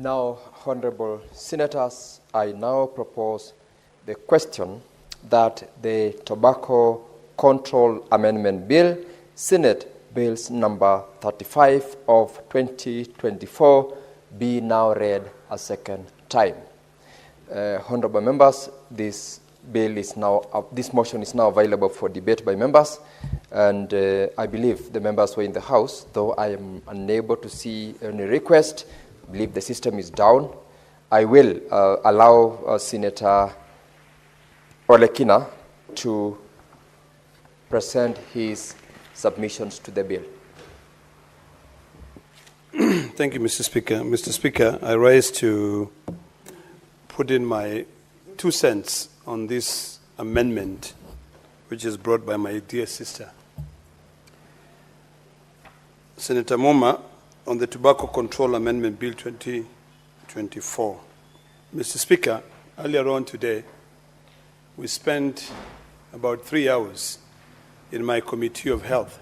Now, Honorable Senators, I now propose the question that the Tobacco Control Amendment Bill, Senate Bills number 35 of 2024, be now read a second time. Honorable members, this motion is now available for debate by members, and I believe the members were in the House, though I am unable to see any request. I believe the system is down. I will allow Senator Olekina to present his submissions to the bill. Thank you, Mr. Speaker. Mr. Speaker, I rise to put in my 2 cents on this amendment, which is brought by my dear sister, Senator Moma, on the Tobacco Control Amendment Bill 2024. Mr. Speaker, earlier on today, we spent about 3 hours in my Committee of Health.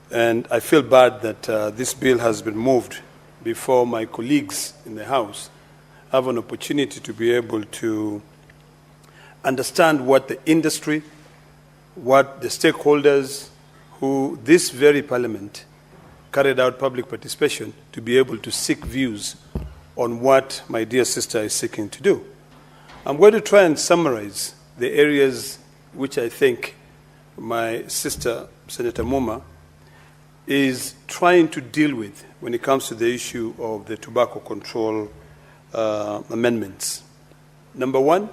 And I feel bad that this bill has been moved before my colleagues in the House have an opportunity to be able to understand what the industry, what the stakeholders who this very parliament carried out public participation to be able to seek views on what my dear sister is seeking to do. I'm going to try and summarize the areas which I think my sister, Senator Moma, is trying to deal with when it comes to the issue of the tobacco control amendments. Number one,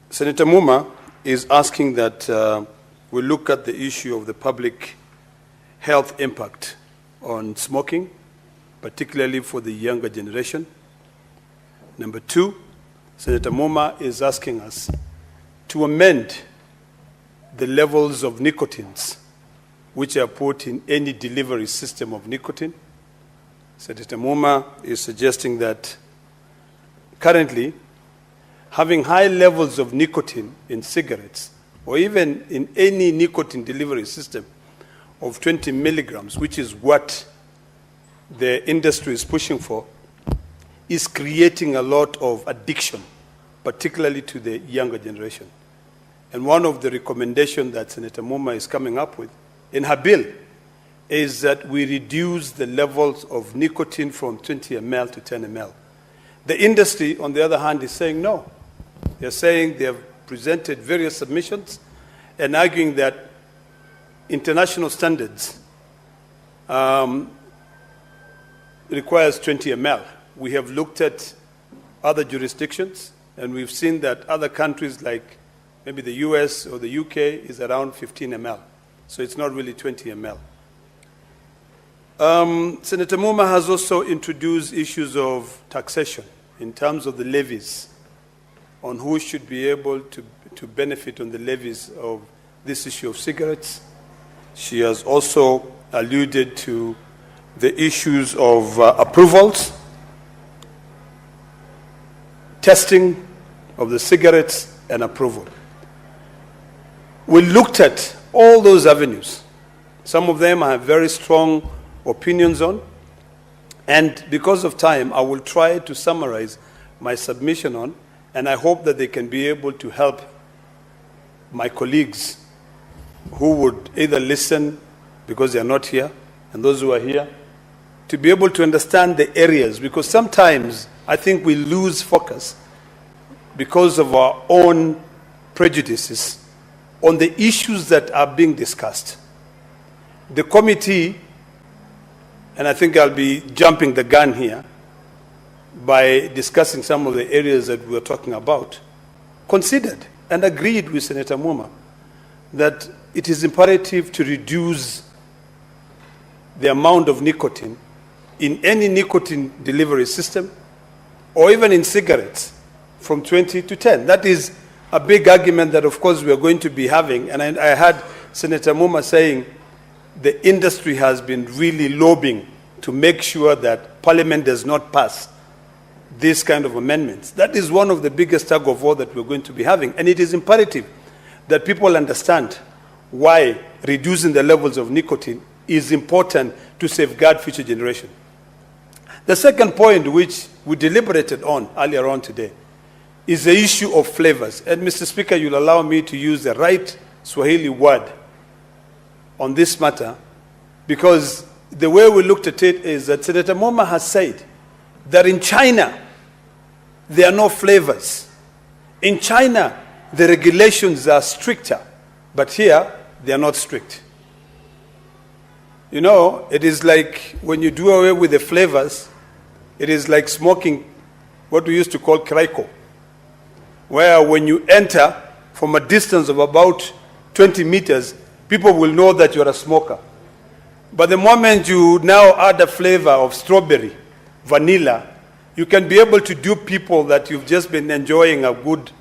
Senator Moma is asking that we look at the issue of the public health impact on smoking, particularly for the younger generation. Number two, Senator Moma is asking us to amend the levels of nicotines which are put in any delivery system of nicotine. Senator Moma is suggesting that currently, having high levels of nicotine in cigarettes, or even in any nicotine delivery system of 20 milligrams, which is what the industry is pushing for, is creating a lot of addiction, particularly to the younger generation. And one of the recommendations that Senator Moma is coming up with in her bill is that we reduce the levels of nicotine from 20 ml to 10 ml. The industry, on the other hand, is saying no. They're saying they have presented various submissions and arguing that international standards requires 20 ml. We have looked at other jurisdictions, and we've seen that other countries like maybe the US or the UK is around 15 ml. So it's not really 20 ml. Senator Moma has also introduced issues of taxation in terms of the levies on who should be able to benefit on the levies of this issue of cigarettes. She has also alluded to the issues of approvals, testing of the cigarettes, and approval. We looked at all those avenues. Some of them I have very strong opinions on, and because of time, I will try to summarize my submission on, and I hope that they can be able to help my colleagues who would either listen because they are not here, and those who are here, to be able to understand the areas, because sometimes I think we lose focus because of our own prejudices on the issues that are being discussed. The committee, and I think I'll be jumping the gun here by discussing some of the areas that we're talking about, considered and agreed with Senator Moma that it is imperative to reduce the amount of nicotine in any nicotine delivery system or even in cigarettes from 20 to 10. That is a big argument that, of course, we are going to be having. And I heard Senator Moma saying the industry has been really lobbying to make sure that Parliament does not pass this kind of amendments. That is one of the biggest tug of war that we're going to be having. And it is imperative that people understand why reducing the levels of nicotine is important to safeguard future generations. The second point, which we deliberated on earlier on today, is the issue of flavors. And Mr. Speaker, you'll allow me to use the right Swahili word on this matter, because the way we looked at it is that Senator Moma has said that in China, there are no flavors. In China, the regulations are stricter, but here, they are not strict. You know, it is like when you do away with the flavors, it is like smoking what we used to call kraiko, where when you enter from a distance of about 20 meters, people will know that you're a smoker. But the moment you now add a flavor of strawberry, vanilla, you can be able to dupe people that you've just been enjoying a good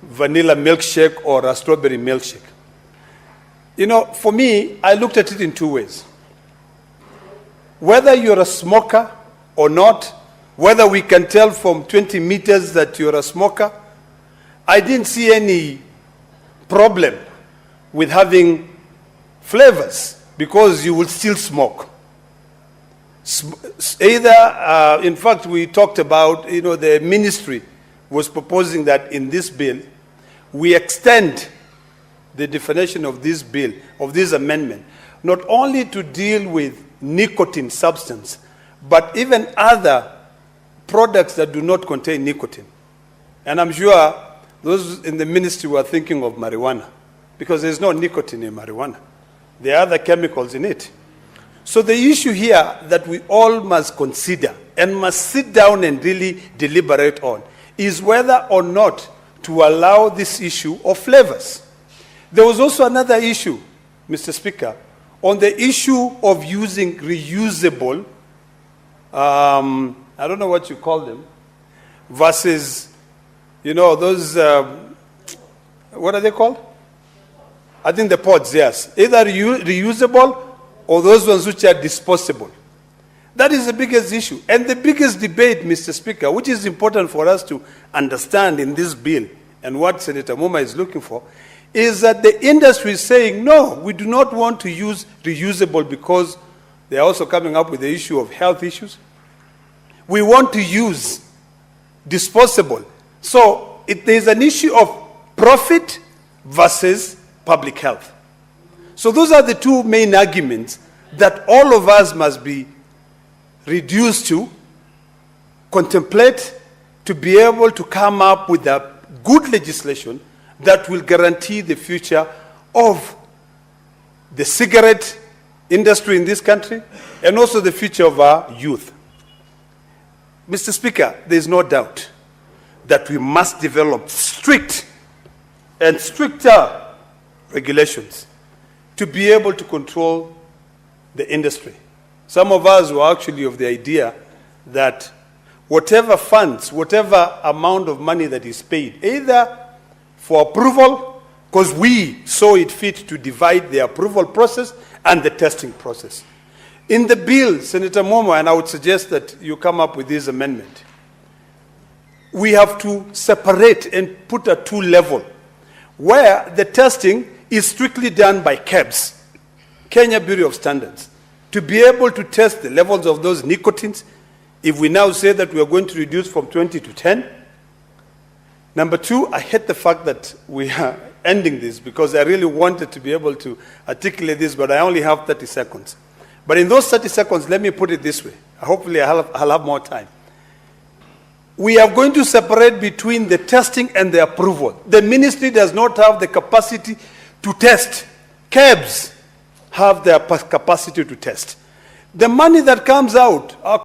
vanilla milkshake or a strawberry milkshake. You know, for me, I looked at it in two ways. Whether you're a smoker or not, whether we can tell from 20 meters that you're a smoker, I didn't see any problem with having flavors, because you will still smoke. Either, in fact, we talked about, you know, the ministry was proposing that in this bill, we extend the definition of this bill, of this amendment, not only to deal with nicotine substance, but even other products that do not contain nicotine. And I'm sure those in the ministry were thinking of marijuana, because there's no nicotine in marijuana. There are other chemicals in it. So the issue here that we all must consider and must sit down and really deliberate on is whether or not to allow this issue of flavors. There was also another issue, Mr. Speaker, on the issue of using reusable, I don't know what you call them, versus, you know, those, what are they called? I think the pods, yes. Either reusable or those ones which are disposable. That is the biggest issue. And the biggest debate, Mr. Speaker, which is important for us to understand in this bill and what Senator Moma is looking for, is that the industry is saying, no, we do not want to use reusable because they are also coming up with the issue of health issues. We want to use disposable. So there is an issue of profit versus public health. So those are the two main arguments that all of us must be reduced to, contemplate, to be able to come up with a good legislation that will guarantee the future of the cigarette industry in this country and also the future of our youth. Mr. Speaker, there is no doubt that we must develop strict and stricter regulations to be able to control the industry. Some of us were actually of the idea that whatever funds, whatever amount of money that is paid, either for approval, because we saw it fit to divide the approval process and the testing process. In the bill, Senator Momo, and I would suggest that you come up with this amendment, we have to separate and put a two-level, where the testing is strictly done by KEBS, Kenya Bureau of Standards, to be able to test the levels of those nicotines. If we now say that we are going to reduce from 20 to 10. Number two, I hate the fact that we are ending this because I really wanted to be able to articulate this, but I only have 30 seconds. But in those 30 seconds, let me put it this way. Hopefully I'll have more time. We are going to separate between the testing and the approval. The ministry does not have the capacity to test. KEBS have the capacity to test. The money that comes out,